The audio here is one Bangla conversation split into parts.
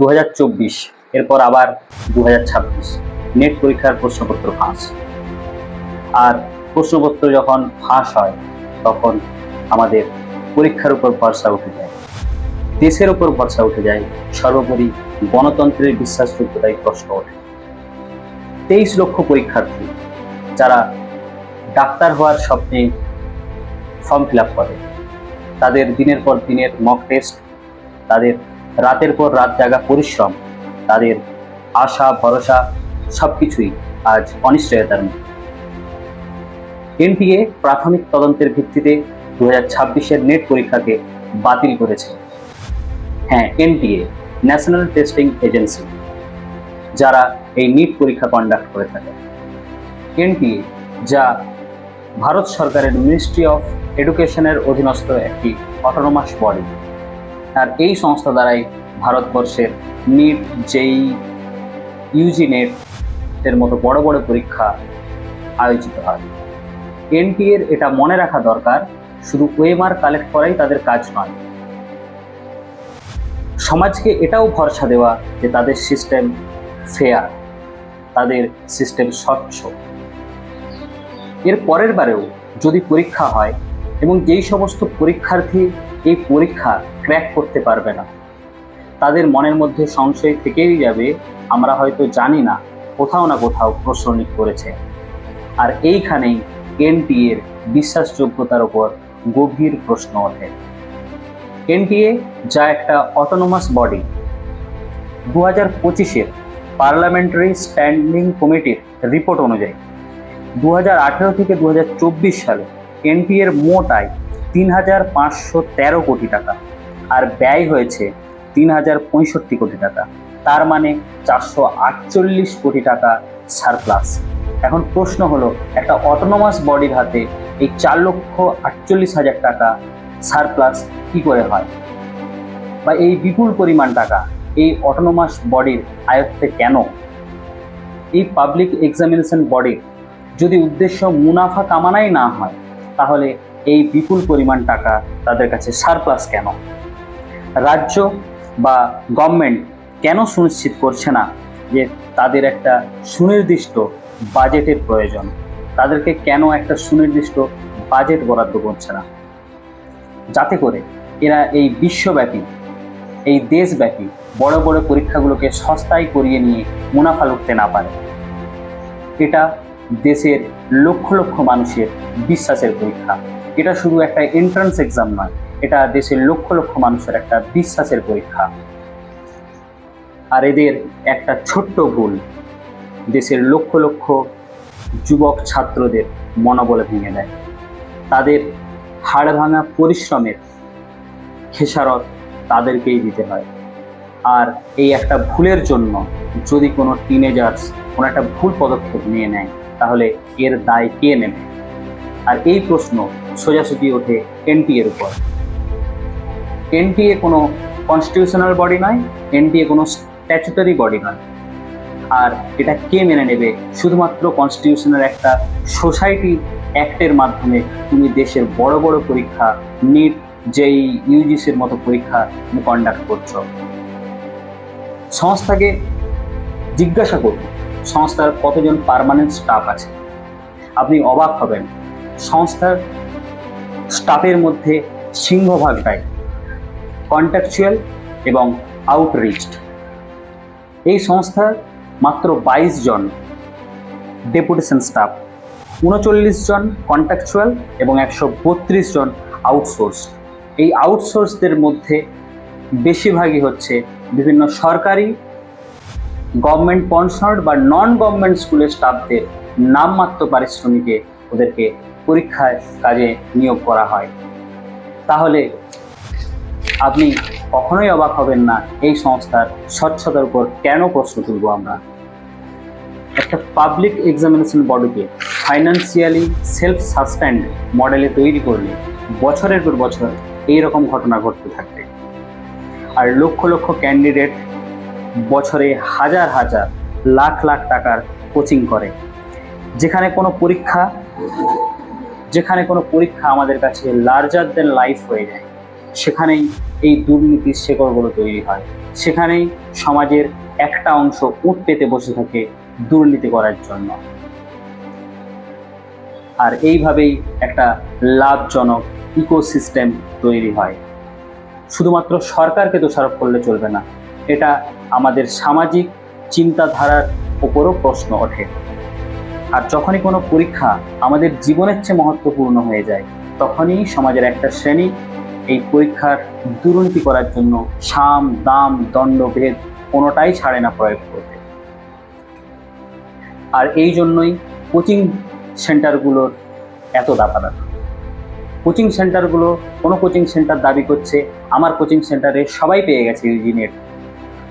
2024 এরপর আবার 2026 নেট পরীক্ষার প্রশ্নপত্র ফাঁস। আর প্রশ্নপত্র যখন ফাঁস হয় তখন আমাদের পরীক্ষার উপর ভরসা উঠে যায়, দেশের উপর ভরসা উঠে যায়, সর্বোপরি গণতন্ত্রের বিশ্বাসযোগ্যতায় প্রশ্ন ওঠে। 23 লক্ষ পরীক্ষার্থী যারা ডাক্তার হওয়ার স্বপ্নে ফর্ম ফিল আপ করে, তাদের দিনের পর দিনের মক টেস্ট, তাদের রাতের পর রাত জাগা পরিশ্রম, তাদের আশা ভরসা সবকিছুই আজ অনিশ্চয়তার মধ্যে। এনটিএ প্রাথমিক তদন্তের ভিত্তিতে 2026-এর নেট পরীক্ষাকে বাতিল করেছে। হ্যাঁ, এনটিএ ন্যাশনাল টেস্টিং এজেন্সি, যারা এই নিট পরীক্ষা কন্ডাক্ট করে থাকে। এনটিএ যা ভারত সরকারের মিনিস্ট্রি অফ এডুকেশনের অধীনস্থ একটি অটোনমাস বডি, আর এই সংস্থা দ্বারাই ভারতবর্ষের নিট, জেই, ইউজি নেট এর মতো বড় বড় পরীক্ষা আয়োজিত হয়। এনটিএর এটা মনে রাখা দরকার, শুধু ওএমআর কালেক্ট করাই তাদের কাজ নয়, সমাজকে এটাও ভরসা দেওয়া যে তাদের সিস্টেম ফেয়ার, তাদের সিস্টেম স্বচ্ছ। এর পরের বারেও যদি পরীক্ষা হয় এবং যেই সমস্ত পরীক্ষার্থী এই পরীক্ষা ক্র্যাক করতে পারবে না, তাদের মনের মধ্যে সংশয় থেকেই যাবে, আমরা হয়তো জানি না, কোথাও না কোথাও প্রশ্ন লিক করেছে। আর এইখানেই এনটিএর বিশ্বাসযোগ্যতার উপর গভীর প্রশ্ন ওঠে। এনটিএ যা একটা অটোনমাস বডি, 2025-এর পার্লামেন্টারি স্ট্যান্ডিং কমিটির রিপোর্ট অনুযায়ী 2018 থেকে 2024 সালে এনটিএর মোট আয় 3,513 কোটি টাকা, আর ব্যয় হয়েছে 3,065 কোটি টাকা। তার মানে 448 কোটি টাকা সারপ্লাস। এখন প্রশ্ন হলো, একটা অটোনমাস বডির হাতে এই 4,48,000 টাকা সারপ্লাস কি করে হয়, বা এই বিপুল পরিমাণ টাকা এই অটোনমাস বডির আয়ত্তে কেন? এই পাবলিক এক্সামিনেশন বডির যদি উদ্দেশ্য মুনাফা কামানাই না হয়, তাহলে এই বিপুল পরিমাণ টাকা তাদের কাছে সারপ্লাস কেন? রাজ্য বা গভর্নমেন্ট কেন সুনিশ্চিত করছে না যে তাদের একটা সুনির্দিষ্ট বাজেটের প্রয়োজন? তাদেরকে কেন একটা সুনির্দিষ্ট বাজেট বরাদ্দ করছে না, যাতে করে এরা এই বিশ্বব্যাপী, এই দেশব্যাপী বড় বড় পরীক্ষাগুলোকে সস্তায় করিয়ে নিয়ে মুনাফা লুটতে না পারে? এটা দেশের লক্ষ লক্ষ মানুষের বিশ্বাসের পরীক্ষা। এটা শুধু একটা এন্ট্রান্স এক্সাম নয়, এটা দেশের লক্ষ লক্ষ মানুষের একটা বিশ্বাসের পরীক্ষা। আর এদের একটা ছোট্ট ভুল দেশের লক্ষ লক্ষ যুবক ছাত্রদের মনোবল ভেঙে দেয়। তাদের হাড় ভাঙা পরিশ্রমের খেসারত তাদেরকেই দিতে হয়। আর এই একটা ভুলের জন্য যদি কোনো টিনেজার্স কোনো একটা ভুল পদক্ষেপ নিয়ে নেয়, তাহলে এর দায় কে নেবে? আর এই প্রশ্ন সোজাসুজি ওঠে এনটিএর উপর। এনটিএ কোনো কনস্টিটিউশনাল বডি নয়, এনটিএ কোনো স্ট্যাচুটারি বডি নয়। আর এটা কে মেনে নেবে? শুধুমাত্র কনস্টিটিউশনের একটা সোসাইটি অ্যাক্টের মাধ্যমে তুমি দেশের বড় বড় পরীক্ষা, নিট, জেই, ইউজিসির মতো পরীক্ষা তুমি কন্ডাক্ট করছো। সংস্থাকে জিজ্ঞাসা করুন, সংস্থার কতজন পার্মানেন্ট স্টাফ আছে। আপনি অবাক হবেন, সংস্থার স্টাফের মধ্যে সিংহভাগটাই কন্ট্রাকচুয়াল এবং আউটরিচড। এই সংস্থার মাত্র 22 জন ডেপুটেশন স্টাফ, 39 জন কন্ট্রাকচুয়াল এবং 132 জন আউটসোর্স। এই আউটসোর্সদের মধ্যে বেশিরভাগই হচ্ছে বিভিন্ন সরকারি, গভর্নমেন্ট স্পন্সর্ড বা নন গভর্নমেন্ট স্কুলের স্টাফদের নামমাত্র পারিশ্রমিকে ওদেরকে পরীক্ষায় কাজে নিয়োগ করা হয়। তাহলে আপনি কখনোই অবাক হবেন না এই সংস্থার স্বচ্ছতার উপর কেন প্রশ্ন তুলব আমরা। একটা পাবলিক এক্সামিনেশন বডিকে ফাইন্যান্সিয়ালি সেলফ সাস্টেন্ড মডেলে তৈরি করলে বছরের পর বছর এইরকম ঘটনা ঘটতে থাকবে। আর লক্ষ লক্ষ ক্যান্ডিডেট বছরে হাজার হাজার লাখ লাখ টাকার কোচিং করে, যেখানে কোনো পরীক্ষা আমাদের কাছে লার্জার দেন লাইফ হয়ে যায়, সেখানেই এই দুর্নীতির শেকড়গুলো তৈরি হয়, সেখানেই সমাজের একটা অংশ উঠ পেতে বসে থাকে দুর্নীতি করার জন্য। আর এইভাবেই একটা লাভজনক ইকোসিস্টেম তৈরি হয়। শুধুমাত্র সরকারকে দোষারোপ করলে চলবে না, এটা আমাদের সামাজিক চিন্তাধারার উপরও প্রশ্ন ওঠে। আর যখনই কোনো পরীক্ষা আমাদের জীবনের চেয়ে মহত্বপূর্ণ হয়ে যায়, তখনই সমাজের একটা শ্রেণী এই পরীক্ষার দুর্নীতি করার জন্য সাম দাম দণ্ড ভেদ কোনোটাই ছাড়ে না প্রয়োগ করতে। আর এই জন্যই কোচিং সেন্টারগুলোর এত দাপাদাপি। কোচিং সেন্টারগুলো, কোনো কোচিং সেন্টার দাবি করছে আমার কোচিং সেন্টারে সবাই পেয়ে গেছে ইউজি নেট,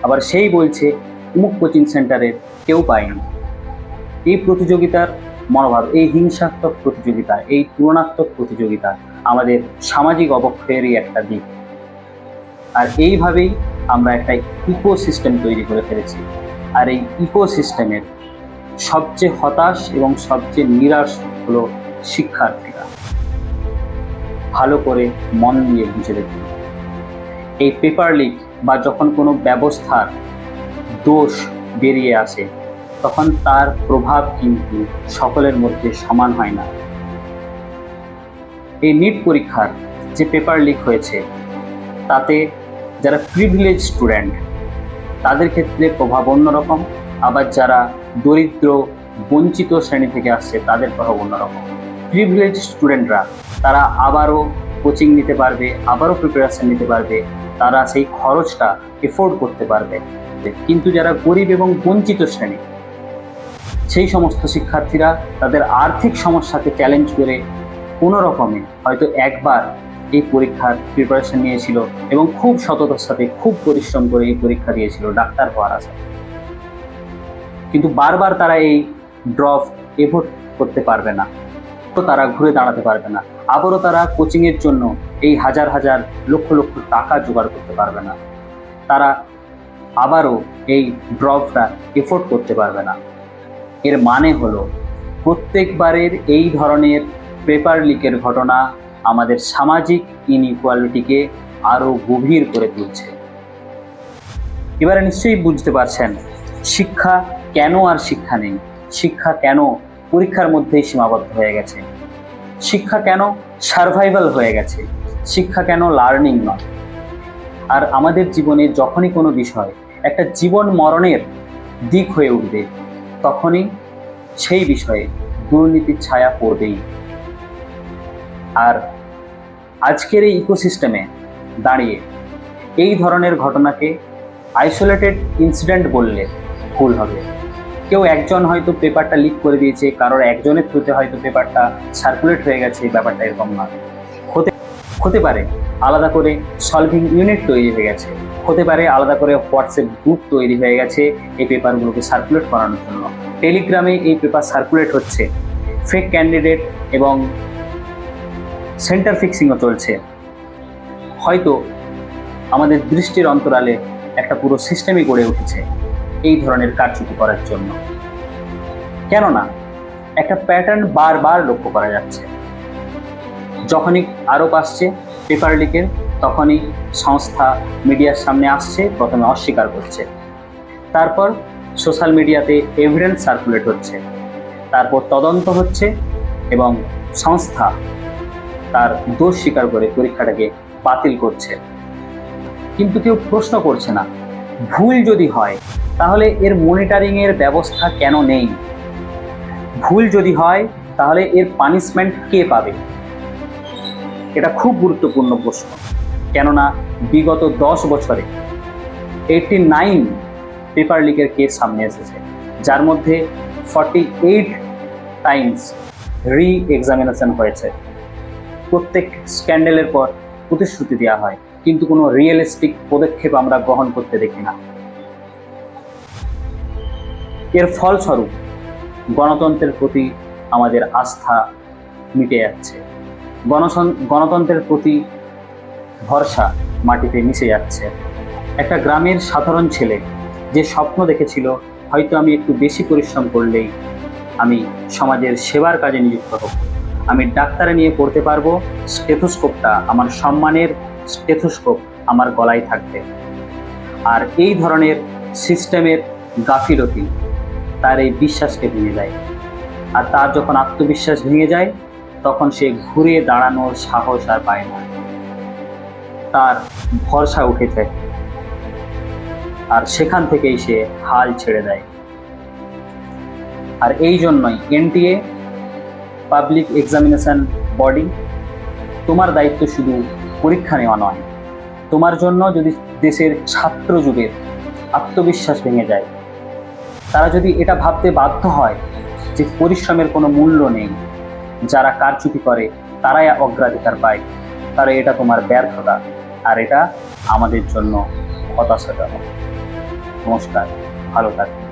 আবার সেই বলছে অমুক কোচিং সেন্টারের কেউ পায়নি। এই প্রতিযোগিতার মনোভাব, এই হিংসাত্মক প্রতিযোগিতা, এই তুলনাত্মক প্রতিযোগিতা আমাদের সামাজিক অবক্ষয়েরই একটা দিক। আর এইভাবেই আমরা একটা ইকোসিস্টেম তৈরি করে ফেলেছি। আর এই ইকোসিস্টেমের সবচেয়ে হতাশ এবং সবচেয়ে নিরাশ হলো শিক্ষার্থীরা। ভালো করে মন দিয়ে বুঝে দেখুন, এই পেপার লিক বা যখন কোনো ব্যবস্থার দোষ বেরিয়ে আসে, তখন তার প্রভাব কিন্তু সকলের মধ্যে সমান হয় না। এই নিট পরীক্ষার যে পেপার লিক হয়েছে, তাতে যারা প্রিভিলেজ স্টুডেন্ট তাদের ক্ষেত্রে প্রভাব অন্যরকম, আবার যারা দরিদ্র বঞ্চিত শ্রেণী থেকে আসছে তাদের প্রভাব অন্যরকম। প্রিভিলেজ স্টুডেন্টরা তারা আবারও কোচিং নিতে পারবে, আবারও প্রিপারেশন নিতে পারবে, তারা সেই খরচটা এফোর্ড করতে পারবে। কিন্তু যারা গরিব এবং বঞ্চিত শ্রেণী, সেই সমস্ত শিক্ষার্থীরা তাদের আর্থিক সমস্যাকে চ্যালেঞ্জ করে কোনো রকমে হয়তো একবার এই পরীক্ষার প্রিপারেশন নিয়েছিল এবং খুব সততার সাথে খুব পরিশ্রম করে এই পরীক্ষা দিয়েছিল ডাক্তার হওয়ার আশায়, কিন্তু বারবার তারা এই ড্রপ এফোর্ড করতে পারবে না, তো তারা ঘুরে দাঁড়াতে পারবে না, আবারও তারা কোচিংয়ের জন্য এই হাজার হাজার লক্ষ লক্ষ টাকা জোগাড় করতে পারবে না, তারা আবারও এই ড্রপটা এফোর্ড করতে পারবে না। এর মানে হলো প্রত্যেকবারের এই ধরনের পেপার লিকের ঘটনা আমাদের সামাজিক ইনইকুয়ালিটিকে আরও গভীর করে তুলছে। এবারে নিশ্চয়ই বুঝতে পারছেন শিক্ষা কেন আর শিক্ষা নেই, শিক্ষা কেন পরীক্ষার মধ্যেই সীমাবদ্ধ হয়ে গেছে, শিক্ষা কেন সার্ভাইভাল হয়ে গেছে, শিক্ষা কেন লার্নিং নয়। আর আমাদের জীবনে যখনই কোনো বিষয় একটা জীবন মরণের দিক হয়ে উঠবে, তখনই সেই বিষয়ে দুর্নীতির ছায়া পড়বেই। আর আজকের এই ইকোসিস্টেমে দাঁড়িয়ে এই ধরনের ঘটনাকে আইসোলেটেড ইনসিডেন্ট বললে ভুল হবে। কেউ একজন হয়তো পেপারটা লিক করে দিয়েছে, কারোর একজনের থ্রুতে হয়তো পেপারটা সার্কুলেট হয়ে গেছে, ব্যাপারটা এরকম নয়। হতে পারে আলাদা করে সলভিং ইউনিট তৈরি হয়ে গেছে, হতে পারে আলাদা করে হোয়াটসঅ্যাপ গ্রুপ তৈরি হয়ে গেছে এই পেপারগুলোকে সার্কুলেট করানোর জন্য। টেলিগ্রামে এই পেপার সার্কুলেট হচ্ছে, ফেক ক্যান্ডিডেট এবং সেন্টার ফিক্সিংও চলছে। হয়তো আমাদের দৃষ্টির অন্তরালে একটা পুরো সিস্টেমই গড়ে উঠেছে এই ধরনের কারচুপি করার জন্য। কেননা একটা প্যাটার্ন বারবার লক্ষ্য করা যাচ্ছে। যখনই আরোপ আসছে পেপার লিকের, তখনই সংস্থা মিডিয়ার সামনে আসছে, প্রথমে অস্বীকার করছে, তারপর সোশ্যাল মিডিয়াতে এভিডেন্স সার্কুলেট হচ্ছে, তারপর তদন্ত হচ্ছে এবং সংস্থা তার দোষ স্বীকার করে পরীক্ষাটাকে বাতিল করছে। কিন্তু কেউ প্রশ্ন করছে না, ভুল যদি হয় তাহলে এর মনিটরিংয়ের ব্যবস্থা কেন নেই? ভুল যদি হয় তাহলে এর পানিশমেন্ট কে পাবে? এটা খুব গুরুত্বপূর্ণ প্রশ্ন। কেননা বিগত 10 বছরে 89 পেপার লিকের কেস সামনে এসেছে, যার মধ্যে 48 টাইমস রি এক্সামিনেশন হয়েছে। প্রত্যেক স্ক্যান্ডেলের পর প্রতিশ্রুতি দেওয়া হয়, কিন্তু কোনো রিয়েলিস্টিক পদক্ষেপ আমরা গ্রহণ করতে দেখি না। এর ফলস্বরূপ গণতন্ত্রের প্রতি আমাদের আস্থা মিটে যাচ্ছে, গণতন্ত্রের প্রতি ভরসা মাটিতে মিশে যাচ্ছে। একটা গ্রামের সাধারণ ছেলে যে স্বপ্ন দেখেছিল হয়তো আমি একটু বেশি পরিশ্রম করলেই আমি সমাজের সেবার কাজে নিযুক্ত হব, আমি ডাক্তারে নিয়ে পড়তে পারবো, স্টেথোস্কোপটা আমার সম্মানের স্টেথোস্কোপ আমার গলায় থাকবে। আর এই ধরনের সিস্টেমের গাফিলতি তার এই বিশ্বাসকে ভেঙে দেয়। আর তার যখন আত্মবিশ্বাস ভেঙে যায় তখন সে ঘুরে দাঁড়ানোর সাহস আর পায় না, তার ভরসা উঠে যায়, আর সেখান থেকেই সে হাল ছেড়ে দেয়। আর এই জন্যই এনটিএ পাবলিক এক্সামিনেশন বডি, তোমার দায়িত্ব শুধু পরীক্ষা নেওয়া নয়, তোমার জন্য যদি দেশের ছাত্র যুগের আত্মবিশ্বাস ভেঙে যায়, তারা যদি এটা ভাবতে বাধ্য হয় যে পরিশ্রমের কোনো মূল্য নেই, যারা কারচুপি করে তারাই অগ্রাধিকার পায়, তাহলে এটা তোমার ব্যর্থতা, আর এটা আমাদের জন্য হতাশাজনক। নমস্কার, ভালো থাকবেন।